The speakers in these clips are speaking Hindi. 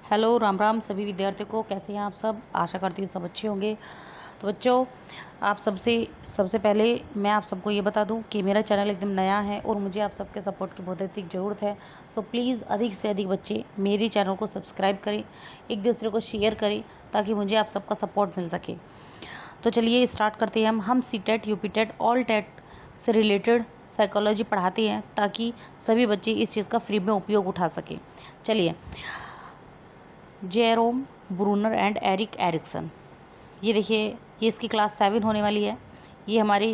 हेलो राम राम सभी विद्यार्थियों को। कैसे हैं आप सब? आशा करती हूँ सब अच्छे होंगे। तो बच्चों, आप सबसे पहले मैं आप सबको ये बता दूं कि मेरा चैनल एकदम नया है और मुझे आप सबके सपोर्ट की बहुत अधिक ज़रूरत है। सो प्लीज़ अधिक से अधिक बच्चे मेरे चैनल को सब्सक्राइब करें, एक दूसरे को शेयर करें ताकि मुझे आप सबका सपोर्ट मिल सके। तो चलिए स्टार्ट करते हैं। हम सीटेट, यूपीटेट, ऑल टेट से रिलेटेड साइकोलॉजी पढ़ाते हैं ताकि सभी बच्चे इस चीज़ का फ्री में उपयोग उठा सकें। चलिए, Jerome Bruner and Erik Erikson, ये देखिए, ये इसकी क्लास 7 होने वाली है। ये हमारी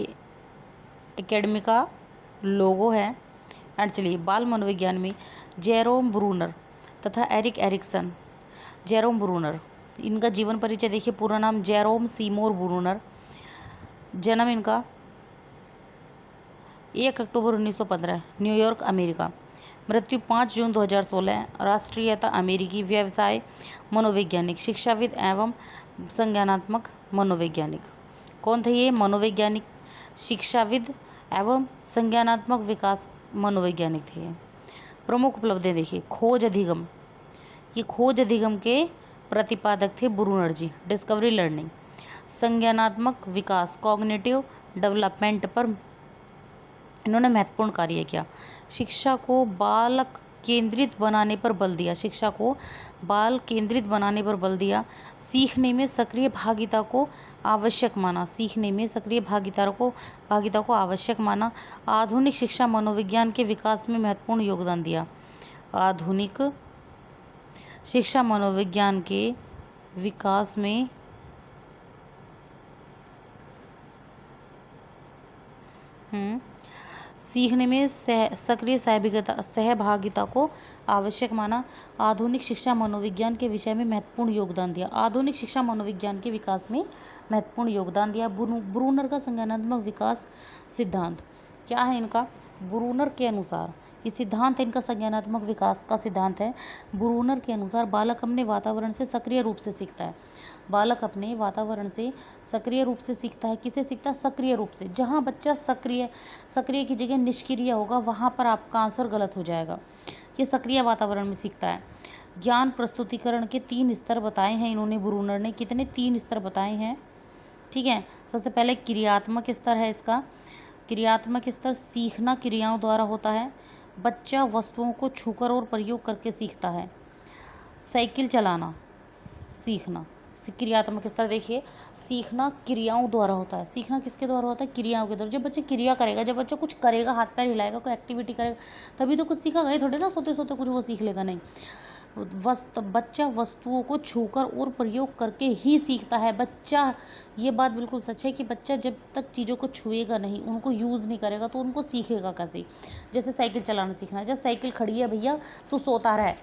एकेडमी का लोगो है। एंड चलिए, बाल मनोविज्ञान में जेरोम ब्रूनर तथा एरिक एरिक्सन। जेरोम ब्रूनर, इनका जीवन परिचय देखिए। पूरा नाम जेरोम सीमोर ब्रूनर। जन्म इनका 1 अक्टूबर 1915, न्यूयॉर्क, अमेरिका। मृत्यु 5 जून 2016। राष्ट्रीयता अमेरिकी। व्यवसाय मनोवैज्ञानिक, शिक्षाविद एवं संज्ञानात्मक मनोवैज्ञानिक। कौन थे ये? मनोवैज्ञानिक, शिक्षाविद एवं संज्ञानात्मक विकास मनोवैज्ञानिक थे ये। प्रमुख उपलब्धियां देखिए। खोज अधिगम, ये खोज अधिगम के प्रतिपादक थे ब्रूनर जी। डिस्कवरी लर्निंग, संज्ञानात्मक विकास, कॉग्निटिव डेवलपमेंट पर इन्होंने महत्वपूर्ण कार्य किया। शिक्षा को बालक केंद्रित बनाने पर बल दिया। शिक्षा को बाल केंद्रित बनाने पर बल दिया। सीखने में सक्रिय भागीदारी को आवश्यक माना। सीखने में सक्रिय भागीदारी को आवश्यक माना। आधुनिक शिक्षा मनोविज्ञान के विकास में महत्वपूर्ण योगदान दिया। आधुनिक शिक्षा मनोविज्ञान के विकास में सीखने में सक्रिय सहभागिता को आवश्यक माना। आधुनिक शिक्षा मनोविज्ञान के विषय में महत्वपूर्ण योगदान दिया। आधुनिक शिक्षा मनोविज्ञान के विकास में महत्वपूर्ण योगदान दिया। ब्रूनर का संज्ञानात्मक विकास सिद्धांत क्या है इनका? ब्रूनर के अनुसार ये सिद्धांत है इनका, संज्ञानात्मक विकास का सिद्धांत है। ब्रूनर के अनुसार बालक अपने वातावरण से सक्रिय रूप से सीखता है। बालक अपने वातावरण से सक्रिय रूप से सीखता है। किसे सीखता है? सक्रिय रूप से। जहाँ बच्चा सक्रिय की जगह निष्क्रिय होगा वहाँ पर आपका आंसर गलत हो जाएगा। ये सक्रिय वातावरण में सीखता है। ज्ञान प्रस्तुतिकरण के 3 स्तर बताए हैं इन्होंने, ब्रूनर ने। कितने? 3 स्तर बताए हैं। ठीक है। सबसे पहले क्रियात्मक स्तर है इसका। क्रियात्मक स्तर सीखना क्रियाओं द्वारा होता है। बच्चा वस्तुओं को छूकर और प्रयोग करके सीखता है। साइकिल चलाना सीखना। क्रियात्मक स्तर देखिए, सीखना क्रियाओं द्वारा होता है। सीखना किसके द्वारा होता है? क्रियाओं के द्वारा। जब बच्चा क्रिया करेगा, जब बच्चा कुछ करेगा, हाथ पैर हिलाएगा, कोई एक्टिविटी करेगा, तभी तो कुछ सीखेगा। ये थोड़े ना सोते सोते कुछ वो सीख लेगा, नहीं। बच्चा वस्तुओं को छूकर और प्रयोग करके ही सीखता है। बच्चा, ये बात बिल्कुल सच है कि बच्चा जब तक चीज़ों को छुएगा नहीं, उनको यूज़ नहीं करेगा, तो उनको सीखेगा कैसे? जैसे साइकिल चलाना सीखना है। जब साइकिल खड़ी है भैया, तू सोता रहा है,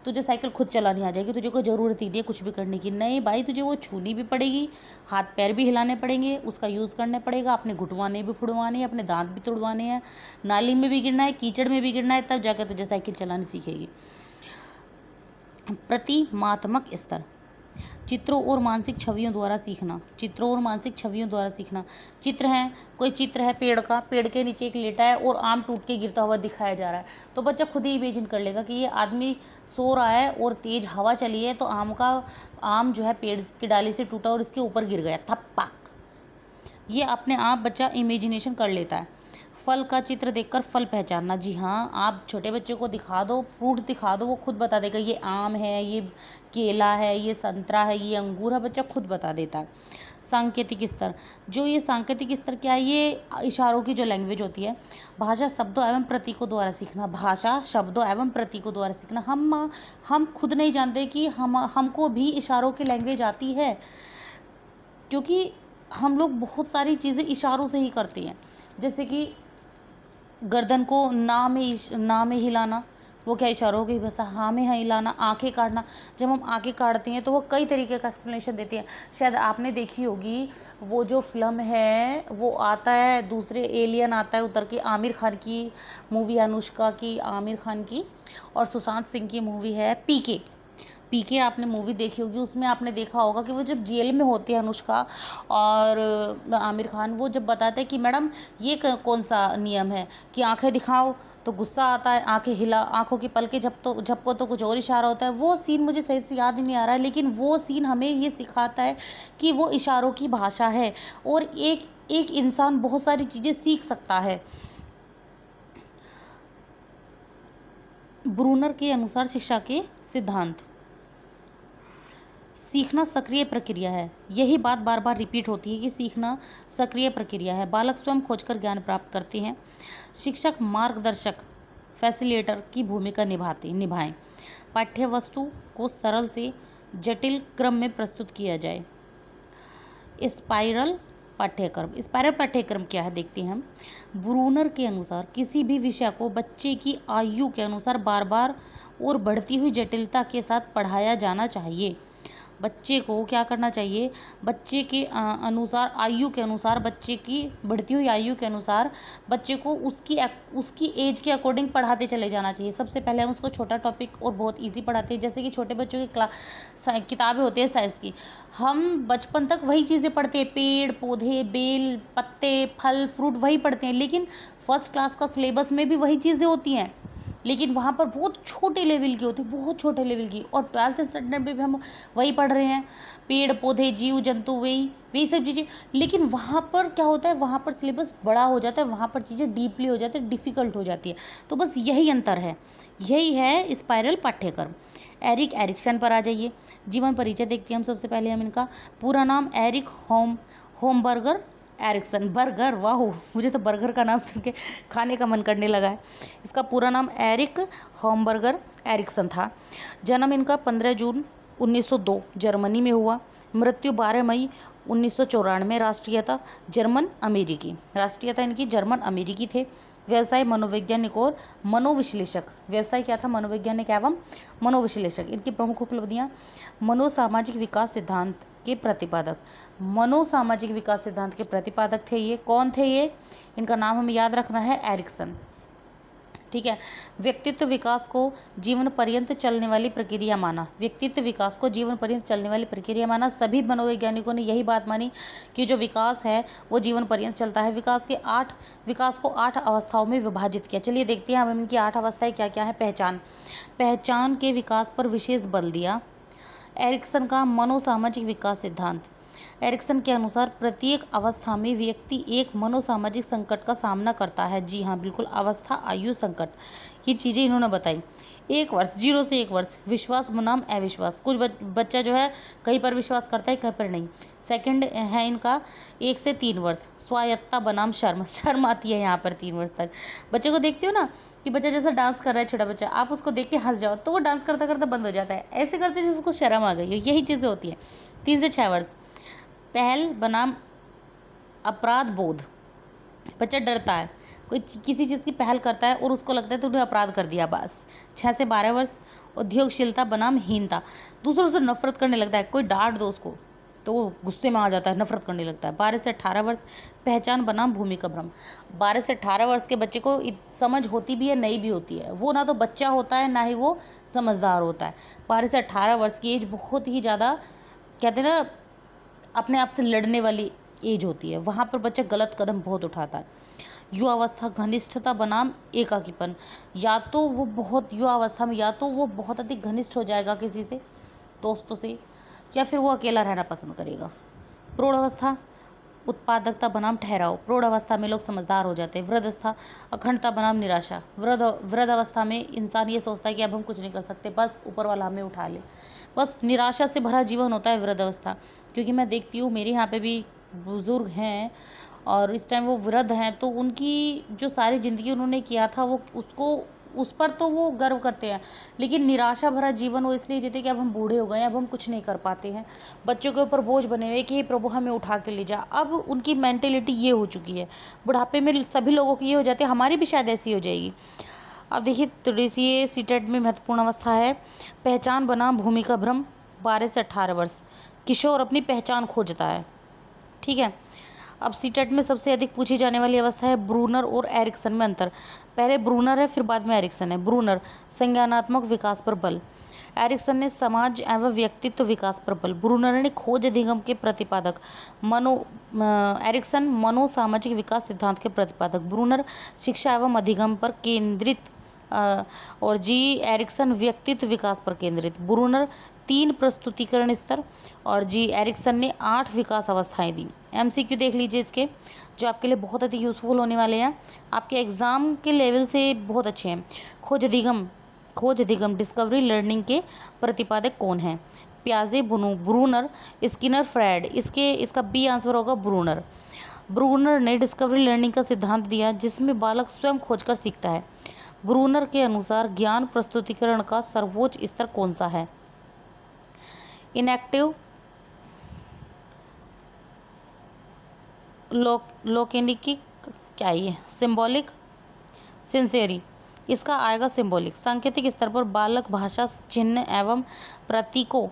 तुझे साइकिल खुद चलानी आ जाएगी। तुझे कोई ज़रूरत ही नहीं है कुछ भी करने की। नहीं भाई, तुझे वो छूनी भी पड़ेगी, हाथ पैर भी हिलाने पड़ेंगे, उसका यूज़ करना पड़ेगा, अपने घुटवाने भी फुड़वाने हैं, अपने दांत भी तुड़वाने हैं, नाली में भी गिरना है, कीचड़ में भी गिरना है, तब जाकर तुझे साइकिल चलानी सीखेगी। प्रतिमात्मक स्तर, चित्रों और मानसिक छवियों द्वारा सीखना। चित्रों और मानसिक छवियों द्वारा सीखना। चित्र है, कोई चित्र है पेड़ का, पेड़ के नीचे एक लेटा है और आम टूट के गिरता हुआ दिखाया जा रहा है, तो बच्चा खुद ही इमेजिन कर लेगा कि ये आदमी सो रहा है और तेज हवा चली है, तो आम जो है पेड़ की डाली से टूटा और इसके ऊपर गिर गया, थप्पक। ये अपने आप बच्चा इमेजिनेशन कर लेता है। फल का चित्र देखकर फल पहचानना। जी हाँ, आप छोटे बच्चे को दिखा दो, फ्रूट दिखा दो, वो खुद बता देगा ये आम है, ये केला है, ये संतरा है, ये अंगूर है, बच्चा खुद बता देता है। सांकेतिक स्तर, जो ये सांकेतिक स्तर क्या है? ये इशारों की जो लैंग्वेज होती है। भाषा शब्दों एवं प्रतीकों द्वारा सीखना। भाषा शब्दों एवं प्रतीकों द्वारा सीखना। हम खुद नहीं जानते कि हमको भी इशारों की लैंग्वेज आती है, क्योंकि हम लोग बहुत सारी चीज़ें इशारों से ही करते हैं। जैसे कि गर्दन को ना में हिलाना, वो क्या इशारों की भाषा? हाँ में हिलाना। आंखें काटना, जब हम आंखें काटते हैं तो वो कई तरीके का एक्सप्लेनेशन देती है। शायद आपने देखी होगी, वो जो फिल्म है वो आता है, दूसरे एलियन आता है उतर के, आमिर खान की मूवी, अनुष्का की, आमिर खान की और सुशांत सिंह की मूवी है पीके। आपने मूवी देखी होगी, उसमें आपने देखा होगा कि वो जब जेल में होती है अनुष्का और आमिर खान, वो जब बताते हैं कि मैडम ये कौन सा नियम है कि आंखें दिखाओ, तो गुस्सा आता है, आंखों की पलकें झपको तो कुछ और इशारा होता है। वो सीन मुझे सही से याद ही नहीं आ रहा है, लेकिन वो सीन हमें ये सिखाता है कि वो इशारों की भाषा है और एक एक इंसान बहुत सारी चीज़ें सीख सकता है। ब्रूनर के अनुसार शिक्षा के सिद्धांत। सीखना सक्रिय प्रक्रिया है। यही बात बार बार रिपीट होती है कि सीखना सक्रिय प्रक्रिया है। बालक स्वयं खोजकर ज्ञान प्राप्त करते हैं। शिक्षक मार्गदर्शक फैसिलिटेटर की भूमिका निभाएं। पाठ्य वस्तु को सरल से जटिल क्रम में प्रस्तुत किया जाए। स्पाइरल पाठ्यक्रम क्या है देखते हैं हम। ब्रूनर के अनुसार किसी भी विषय को बच्चे की आयु के अनुसार बार बार और बढ़ती हुई जटिलता के साथ पढ़ाया जाना चाहिए। बच्चे को क्या करना चाहिए, बच्चे के अनुसार, आयु के अनुसार, बच्चे की बढ़ती हुई आयु के अनुसार बच्चे को उसकी एज के अकॉर्डिंग पढ़ाते चले जाना चाहिए। सबसे पहले हम उसको छोटा टॉपिक और बहुत इजी पढ़ाते हैं, जैसे कि छोटे बच्चों की किताबें होती हैं साइंस की, हम बचपन तक वही चीज़ें पढ़ते हैं, पेड़ पौधे, बेल, पत्ते, फल फ्रूट वही पढ़ते हैं, लेकिन फर्स्ट क्लास का सिलेबस में भी वही चीज़ें होती हैं, लेकिन वहाँ पर बहुत छोटे लेवल की होती है, बहुत छोटे लेवल की। और 12th स्टैंडर्ड में भी हम वही पढ़ रहे हैं, पेड़ पौधे, जीव जंतु, वही सब चीज़ें। लेकिन वहाँ पर क्या होता है, वहाँ पर सिलेबस बड़ा हो जाता है, वहाँ पर चीज़ें डीपली हो जाती है, डिफ़िकल्ट हो जाती है। तो बस यही अंतर है, यही है स्पाइरल पाठ्यक्रम। एरिक्सन पर आ जाइए। जीवन परिचय देखते हैं हम सबसे पहले। हम इनका पूरा नाम एरिक होमबर्गर एरिक्सन। बर्गर, वाह, मुझे तो बर्गर का नाम सुन के खाने का मन करने लगा है। इसका पूरा नाम एरिक होमबर्गर एरिक्सन था। जन्म इनका 15 जून 1902 जर्मनी में हुआ। मृत्यु 12 मई 1994। राष्ट्रीयता जर्मन अमेरिकी। राष्ट्रीयता इनकी जर्मन अमेरिकी थे। व्यवसाय मनोवैज्ञानिक और मनोविश्लेषक। व्यवसाय क्या था, मनोवैज्ञानिक एवं मनोविश्लेषक। इनकी प्रमुख उपलब्धियाँ, मनोसामाजिक विकास सिद्धांत के प्रतिपादक। मनोसामाजिक विकास सिद्धांत के प्रतिपादक थे ये। कौन थे ये, इनका नाम हमें याद रखना है, एरिक्सन। ठीक है। व्यक्तित्व विकास को जीवन पर्यंत चलने वाली प्रक्रिया माना। व्यक्तित्व विकास को जीवन पर्यंत चलने वाली प्रक्रिया माना। सभी मनोवैज्ञानिकों ने यही बात मानी कि जो विकास है वो जीवन पर्यंत चलता है। विकास को 8 अवस्थाओं में विभाजित किया। चलिए देखते हैं हम इनकी 8 अवस्थाएं क्या क्या है। पहचान के विकास पर विशेष बल दिया। एरिक्सन का मनोसामाजिक विकास सिद्धांत। एरिक्सन के अनुसार प्रत्येक अवस्था में व्यक्ति एक मनोसामाजिक संकट का सामना करता है। जी हाँ, बिल्कुल, अवस्था, आयु, संकट, ये चीज़ें इन्होंने बताई। 1 वर्ष, 0 से 1 वर्ष, विश्वास बनाम अविश्वास। कुछ बच्चा जो है कहीं पर विश्वास करता है, कहीं पर नहीं। सेकंड है इनका 1 से 3 वर्ष, स्वायत्तता बनाम शर्म आती है यहाँ पर 3 वर्ष तक। बच्चे को देखते हो ना कि बच्चा जैसा डांस कर रहा है, छोटा बच्चा, आप उसको देख के हंस जाओ तो वो डांस करता करता बंद हो जाता है, ऐसे करते जैसे उसको शर्म आ गई हो। यही चीज़ें होती हैं। 3 से 6 वर्ष, पहल बनाम अपराध बोध। बच्चा डरता है, कोई किसी चीज़ की पहल करता है और उसको लगता है तो उन्हें अपराध कर दिया बस। 6 से 12 वर्ष, उद्योगशीलता बनाम हीनता। दूसरों से नफरत करने लगता है, कोई डांट दो उसको तो वो गुस्से में आ जाता है, नफरत करने लगता है। 12 से 18 वर्ष, पहचान बनाम भूमिका भ्रम। 12 से 18 वर्ष के बच्चे को समझ होती भी है, नहीं भी होती है। वो ना तो बच्चा होता है, ना ही वो समझदार होता है। 12 से 18 वर्ष की एज बहुत ही ज़्यादा, कहते हैं ना, अपने आप से लड़ने वाली एज होती है। वहाँ पर बच्चा गलत कदम बहुत उठाता है। युवा अवस्था, घनिष्ठता बनाम एकाकीपन। युवा अवस्था में या तो वो बहुत अधिक घनिष्ठ हो जाएगा किसी से, दोस्तों से, या फिर वो अकेला रहना पसंद करेगा। प्रौढ़ अवस्था, उत्पादकता बनाम ठहराव। प्रौढ़ अवस्था में लोग समझदार हो जाते हैं। वृद्धावस्था, अखंडता बनाम निराशा। वृद्ध अवस्था में इंसान ये सोचता है कि अब हम कुछ नहीं कर सकते, बस ऊपर वाला हमें उठा ले। बस निराशा से भरा जीवन होता है वृद्ध अवस्था। क्योंकि मैं देखती हूँ मेरे यहाँ पे भी बुज़ुर्ग हैं और इस टाइम वो वृद्ध हैं, तो उनकी जो सारी ज़िंदगी उन्होंने किया था वो उस पर तो वो गर्व करते हैं, लेकिन निराशा भरा जीवन वो इसलिए जीते कि अब हम बूढ़े हो गए हैं, अब हम कुछ नहीं कर पाते हैं। बच्चों के ऊपर बोझ बने हुए कि हे प्रभु हमें उठा के ले जा। अब उनकी मेंटेलिटी ये हो चुकी है। बुढ़ापे में सभी लोगों की ये हो जाती है, हमारी भी शायद ऐसी हो जाएगी। अब देखिए थोड़ी सी ये सीटेट में महत्वपूर्ण अवस्था है, पहचान बनाम भूमिका भ्रम। 12 से 18 वर्ष, किशोर अपनी पहचान खोजता है। ठीक है। अब सीटेट में सबसे अधिक पूछी जाने वाली अवस्था है ब्रूनर और एरिक्सन में अंतर। पहले ब्रूनर है, फिर बाद में एरिक्सन है। ब्रूनर संज्ञानात्मक विकास पर बल, एरिक्सन ने समाज एवं व्यक्तित्व विकास पर बल। ब्रूनर ने खोज अधिगम के प्रतिपादक, एरिक्सन मनोसामाजिक विकास सिद्धांत के प्रतिपादक। ब्रूनर शिक्षा एवं अधिगम पर केंद्रित और जी एरिक्सन व्यक्तित्व विकास पर केंद्रित। ब्रूनर 3 प्रस्तुतिकरण स्तर और जी एरिक्सन ने 8 विकास अवस्थाएं दी। एमसीक्यू देख लीजिए इसके, जो आपके लिए बहुत अधिक यूजफुल होने वाले हैं, आपके एग्जाम के लेवल से बहुत अच्छे हैं। खोज अधिगम डिस्कवरी लर्निंग के प्रतिपादक कौन हैं? प्याजे, ब्रूनर, स्किनर, फ्रेड। इसका बी आंसर होगा ब्रूनर। ब्रूनर ने डिस्कवरी लर्निंग का सिद्धांत दिया जिसमें बालक स्वयं खोजकर सीखता है। ब्रूनर के अनुसार ज्ञान प्रस्तुतिकरण का सर्वोच्च स्तर कौन सा है? इनएक्टिव, लोकेनिकी, क्या ये सिंबॉलिक, सिंसेरी। इसका आएगा सिंबॉलिक। सांकेतिक स्तर पर बालक भाषा, चिन्ह एवं प्रतीकों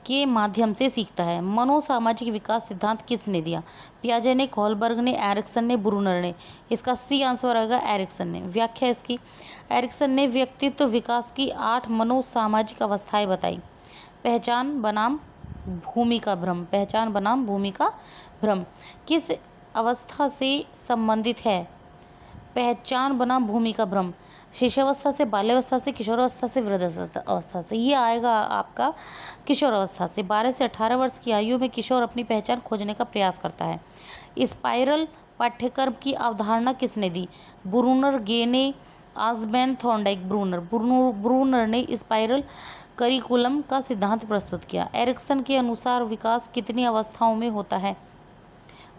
के माध्यम से सीखता है। मनोसामाजिक विकास सिद्धांत किसने दिया? पियाजे ने, कोहलबर्ग ने, एरिक्सन ने, ब्रूनर ने। इसका सी आंसर आएगा एरिक्सन ने। व्याख्या इसकी, एरिक्सन ने व्यक्तित्व विकास की 8 मनोसामाजिक अवस्थाएं बताई। पहचान बनाम भूमिका भ्रम। पहचान बनाम भूमिका भ्रम किस अवस्था से संबंधित है? पहचान बनाम भूमिका भ्रम शिशुअवस्था से, बाल्यावस्था से, किशोरावस्था से, वृद्धावस्था से। ये आएगा आपका किशोरावस्था से। 12 से 18 वर्ष की आयु में किशोर अपनी पहचान खोजने का प्रयास करता है। स्पाइरल पाठ्यक्रम की अवधारणा किसने दी? ब्रूनर, गेने, आसबेन, थॉर्नडाइक। ब्रूनर ने स्पाइरल करिकुलम का सिद्धांत प्रस्तुत किया। एरिक्सन के अनुसार विकास कितनी अवस्थाओं में होता है?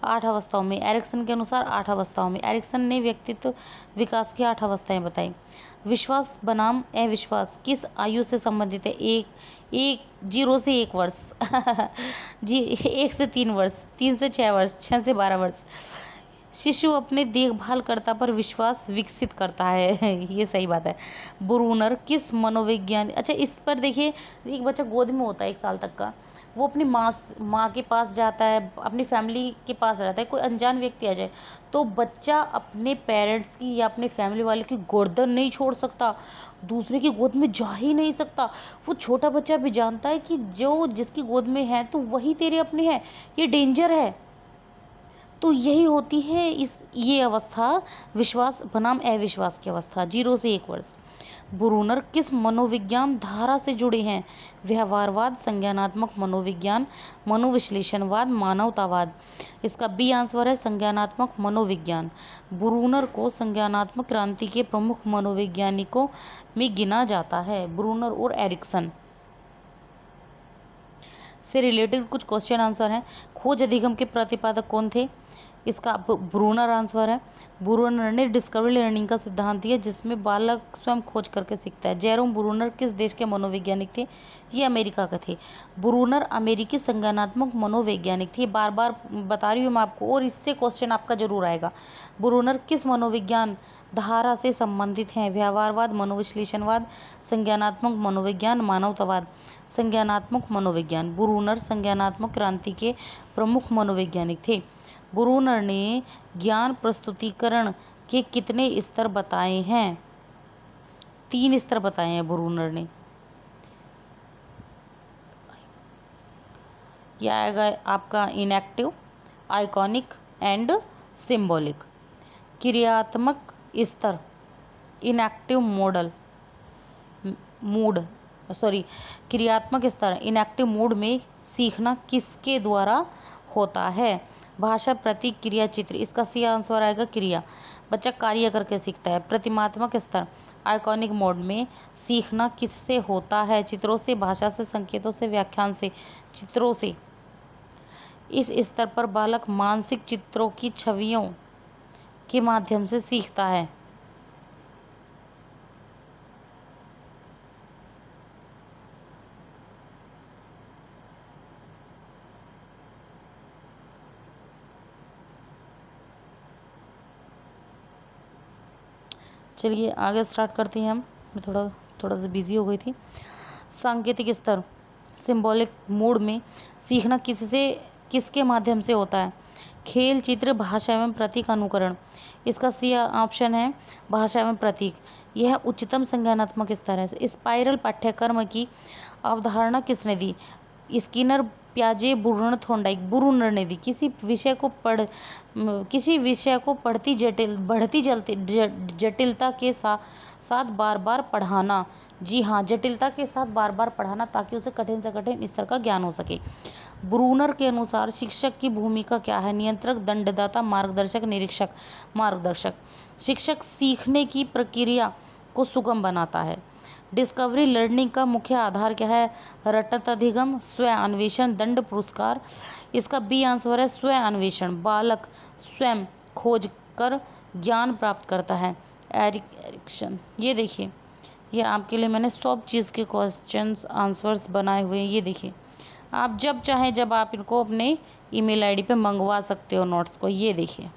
8 अवस्थाओं में। एरिक्सन के अनुसार 8 अवस्थाओं में। एरिक्सन ने व्यक्तित्व विकास की 8 अवस्थाएं बताई। विश्वास बनाम अविश्वास किस आयु से संबंधित है? 0 से 1 वर्ष जी 1 से 3 वर्ष, 3 से 6 वर्ष, 6 से 12 वर्ष। शिशु अपने देखभालकर्ता पर विश्वास विकसित करता है ये सही बात है। ब्रूनर किस मनोविज्ञान, अच्छा इस पर देखिए, एक बच्चा गोद में होता है 1 साल तक का, वो अपनी माँ के पास जाता है, अपनी फैमिली के पास रहता है। कोई अनजान व्यक्ति आ जाए तो बच्चा अपने पेरेंट्स की या अपने फैमिली वाले की गर्दन नहीं छोड़ सकता, दूसरे की गोद में जा ही नहीं सकता। वो छोटा बच्चा भी जानता है कि जो जिसकी गोद में है तो वही तेरे अपने हैं, ये डेंजर है। तो यही होती है ये अवस्था, विश्वास बनाम अविश्वास की अवस्था। 0 से 1 वर्ष। ब्रूनर किस मनोविज्ञान धारा से जुड़े हैं? व्यवहारवाद, संज्ञानात्मक मनोविज्ञान, मनोविश्लेषणवाद, मानवतावाद। इसका बी आंसर है संज्ञानात्मक मनोविज्ञान। ब्रूनर को संज्ञानात्मक क्रांति के प्रमुख मनोवैज्ञानिकों में गिना जाता है। ब्रूनर और एरिक्सन से रिलेटेड कुछ क्वेश्चन आंसर हैं। खोज अधिगम के प्रतिपादक कौन थे? इसका ब्रूनर आंसर है। ब्रूनर ने डिस्कवरी लर्निंग का सिद्धांत दिया जिसमें बालक स्वयं खोज करके सीखता है। जेरोम ब्रूनर किस देश के मनोवैज्ञानिक थे? ये अमेरिका के थे। ब्रूनर अमेरिकी संज्ञानात्मक मनोवैज्ञानिक थे। बार बार बता रही हूँ मैं आपको, और इससे क्वेश्चन आपका जरूर आएगा। ब्रूनर किस मनोविज्ञान धारा से संबंधित हैं? व्यवहारवाद, मनोविश्लेषणवाद, संज्ञानात्मक मनोविज्ञान, मानवतावाद। संज्ञानात्मक मनोविज्ञान। ब्रूनर संज्ञानात्मक क्रांति के प्रमुख मनोवैज्ञानिक थे। ब्रूनर ने ज्ञान प्रस्तुतिकरण के कितने स्तर बताए हैं? 3 स्तर बताए हैं ब्रूनर ने। यह आएगा आपका इनएक्टिव, आइकॉनिक एंड सिंबॉलिक। क्रियात्मक स्तर, इनएक्टिव क्रियात्मक स्तर इनएक्टिव मोड में सीखना किसके द्वारा होता है? भाषा, प्रतीक, क्रिया, चित्र। इसका सी आंसर आएगा क्रिया। बच्चा कार्य करके सीखता है। प्रतिमात्मक स्तर, आइकॉनिक मोड में सीखना किससे होता है? चित्रों से, भाषा से, संकेतों से, व्याख्यान से। चित्रों से। इस स्तर पर बालक मानसिक चित्रों की छवियों के माध्यम से सीखता है। चलिए आगे स्टार्ट करते हैं हम। मैं थोड़ा सा बिजी हो गई थी। सांकेतिक स्तर, सिंबॉलिक मोड में सीखना किसके माध्यम से होता है? खेल, चित्र, भाषा एवं प्रतीक अनुकरण। इसका सी ऑप्शन है भाषा एवं प्रतीक। यह उच्चतम संज्ञानात्मक स्तर है। स्पाइरल पाठ्यक्रम की अवधारणा किसने दी? स्किनर, प्याजे, ब्रूनर, थॉर्नडाइक। ब्रूनर ने दी। किसी विषय को बढ़ती जटिलता के साथ बार बार पढ़ाना। जी हाँ, जटिलता के साथ बार बार पढ़ाना ताकि उसे कठिन से कठिन स्तर का ज्ञान हो सके। ब्रूनर के अनुसार शिक्षक की भूमिका क्या है? नियंत्रक, दंडदाता, मार्गदर्शक, निरीक्षक। मार्गदर्शक। शिक्षक सीखने की प्रक्रिया को सुगम बनाता है। डिस्कवरी लर्निंग का मुख्य आधार क्या है? रटत अधिगम, स्व अन्वेषण, दंड, पुरस्कार। इसका बी आंसर है स्व अन्वेषण। बालक स्वयं खोज कर ज्ञान प्राप्त करता है। एरिक्सन। ये देखिए, ये आपके लिए मैंने सब चीज़ के क्वेश्चंस आंसर्स बनाए हुए हैं। ये देखिए, आप जब चाहें जब आप इनको अपने ईमेल आईडी पे मंगवा सकते हो नोट्स को। ये देखिए,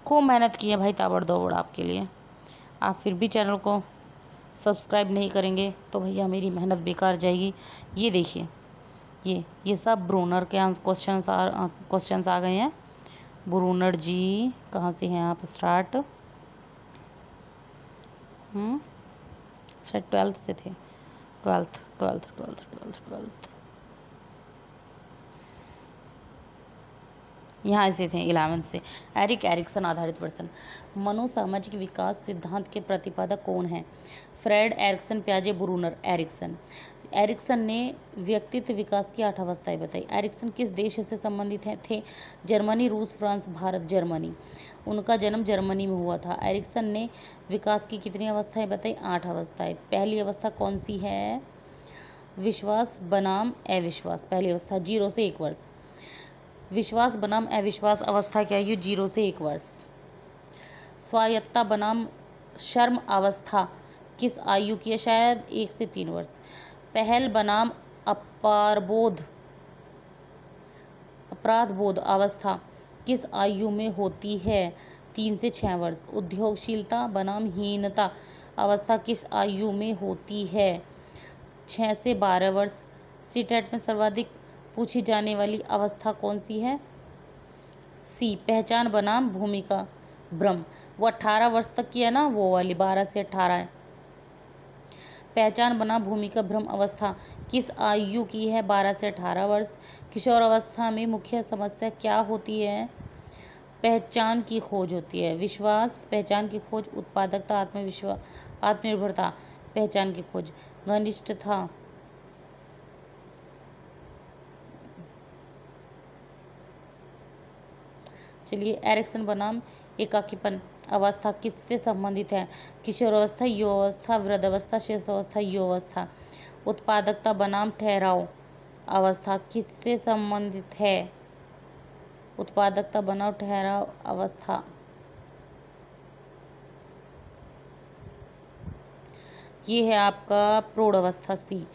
खूब मेहनत की है भाई ताबड़तोड़ आपके लिए। आप फिर भी चैनल को सब्सक्राइब नहीं करेंगे तो भैया मेरी मेहनत बेकार जाएगी। ये देखिए, ये सब ब्रूनर के क्वेश्चंस आ गए हैं। ब्रूनर जी कहाँ से हैं आप? स्टार्ट शायद 12th से थे। 12th यहाँ से थे 11th से। एरिक्सन आधारित प्रश्न। मनोसामाजिक विकास सिद्धांत के प्रतिपादक कौन हैं? फ्रेड, एरिक्सन, प्याजे, ब्रूनर। एरिक्सन ने व्यक्तित्व विकास की 8 अवस्थाएं बताई। एरिक्सन किस देश से संबंधित थे? जर्मनी, रूस, फ्रांस, भारत। जर्मनी। उनका जन्म जर्मनी में हुआ था। एरिक्सन ने विकास की कितनी अवस्थाएं बताई? 8 अवस्थाएं। पहली अवस्था कौन सी है? विश्वास बनाम अविश्वास। पहली अवस्था 0 से 1 वर्ष। विश्वास बनाम अविश्वास अवस्था क्या है? ये 0 से 1 वर्ष। स्वायत्तता बनाम शर्म अवस्था किस आयु की है? शायद 1 से 3 वर्ष। पहल बनाम अपराध बोध अवस्था किस आयु में होती है? 3 से 6 वर्ष। उद्योगशीलता बनाम हीनता अवस्था किस आयु में होती है? 6 से 12 वर्ष। सीटेट में सर्वाधिक पूछी जाने वाली अवस्था कौन सी है? सी, पहचान बनाम भूमिका भ्रम। वो 18 वर्ष तक की है ना, वो वाली 12 से 18 है। पहचान बनाम भूमिका भ्रम अवस्था किस आयु की है? 12 से 18 वर्ष। किशोर अवस्था में मुख्य समस्या क्या होती है? पहचान की खोज होती है। विश्वास, पहचान की खोज। उत्पादकता, आत्मनिर्भरता, पहचान की खोज। घनिष्ठता, चलिए, एरिक्सन बनाम एकाकीपन अवस्था किससे संबंधित है? किशोर अवस्था, युवावस्था, वृद्धावस्था, शेष अवस्था, युवावस्था। उत्पादकता बनाम ठहराव अवस्था किससे संबंधित है? उत्पादकता बनाम ठहराव अवस्था। ये है आपका प्रौढ़ अवस्था सी।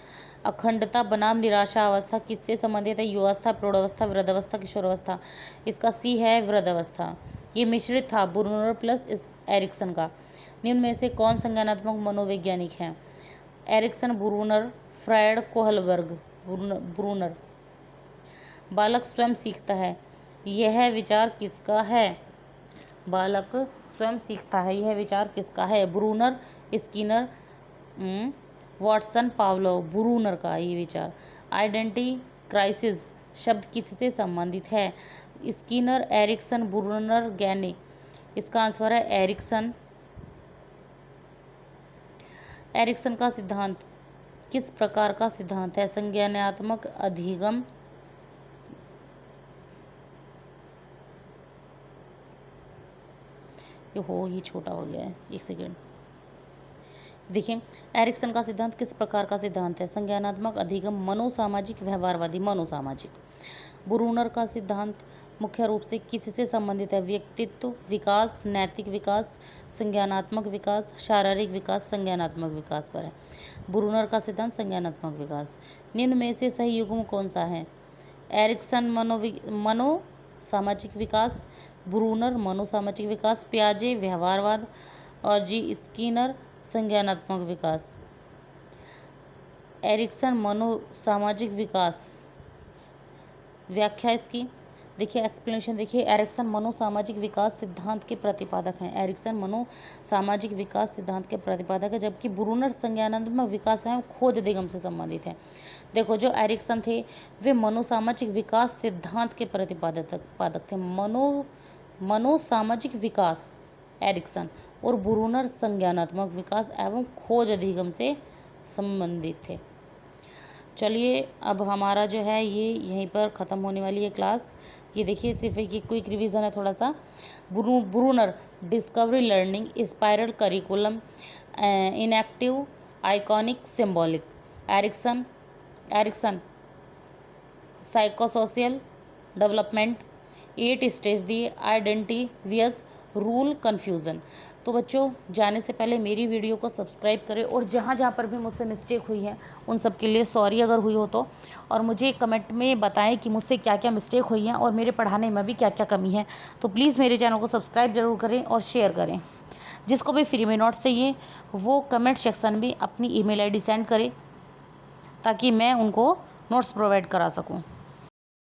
अखंडता बनाम निराशा अवस्था किससे संबंधित है? युवावस्था, प्रौढ़ावस्था, वृद्धावस्था, किशोरावस्था। इसका सी है वृद्धावस्था। ये मिश्रित था ब्रूनर प्लस एरिक्सन का। निम्न में से कौन संज्ञानात्मक मनोवैज्ञानिक हैं? Erikson, Bruner, Freud, Kohlberg. Bruner. बालक स्वयं सीखता है, यह विचार किसका है? बालक स्वयं सीखता है, यह विचार किसका है? Bruner, Skinner, Watson, Pavlov. Bruner का ये विचार। आइडेंटिटी क्राइसिस शब्द किससे संबंधित है? Skinner, Erikson, Bruner, Gagne. इसका आंसर है एरिक्सन। एरिक्सन का सिद्धांत किस प्रकार का सिद्धांत है? संज्ञानात्मक अधिगम। ये छोटा हो गया है, 1 सेकेंड। देखिए, एरिक्सन का सिद्धांत किस प्रकार का सिद्धांत है? संज्ञानात्मक अधिगम, मनोसामाजिक, व्यवहारवादी। मनोसामाजिक। ब्रूनर का सिद्धांत मुख्य रूप से किससे संबंधित है? व्यक्तित्व विकास, नैतिक विकास, संज्ञानात्मक विकास, शारीरिक विकास, संज्ञानात्मक विकास पर है। ब्रूनर का सिद्धांत संज्ञानात्मक विकास। निम्न में से सही युग्म कौन सा है? एरिक्सन मनोसामाजिक विकास, ब्रूनर मनोसामाजिक विकास, प्याजे व्यवहारवाद और जी स्किनर संज्ञानात्मक विकास। एरिक्सन मनोसामाजिक विकास। व्याख्या इसकी, देखिए एक्सप्लेनेशन देखिए, एरिक्सन मनोसामाजिक विकास सिद्धांत के प्रतिपादक हैं। एरिक्सन मनोसामाजिक विकास सिद्धांत के प्रतिपादक है, जबकि ब्रूनर संज्ञानात्मक विकास है खोज अधिगम से संबंधित है। देखो जो एरिक्सन थे वे मनोसामाजिक विकास सिद्धांत के प्रतिपादक थे। मनोसामाजिक विकास एरिक्सन और ब्रूनर संज्ञानात्मक विकास एवं खोज अधिगम से संबंधित थे। चलिए अब हमारा जो है ये यहीं पर ख़त्म होने वाली है क्लास। ये देखिए सिर्फ एक क्विक रिवीजन है थोड़ा सा। Bruner discovery learning spiral curriculum enactive iconic symbolic. Erikson psychosocial development 8 stage दिए, आइडेंटिवियस रूल कन्फ्यूज़न। तो बच्चों जाने से पहले मेरी वीडियो को सब्सक्राइब करें और जहाँ जहाँ पर भी मुझसे मिस्टेक हुई है उन सब के लिए सॉरी अगर हुई हो तो, और मुझे कमेंट में बताएं कि मुझसे क्या क्या मिस्टेक हुई हैं और मेरे पढ़ाने में भी क्या क्या कमी है। तो प्लीज़ मेरे चैनल को सब्सक्राइब जरूर करें और शेयर करें। जिसको भी फ्री में नोट्स चाहिए वो कमेंट सेक्शन में अपनी email ID सेंड करें ताकि मैं उनको नोट्स प्रोवाइड करा सकूँ।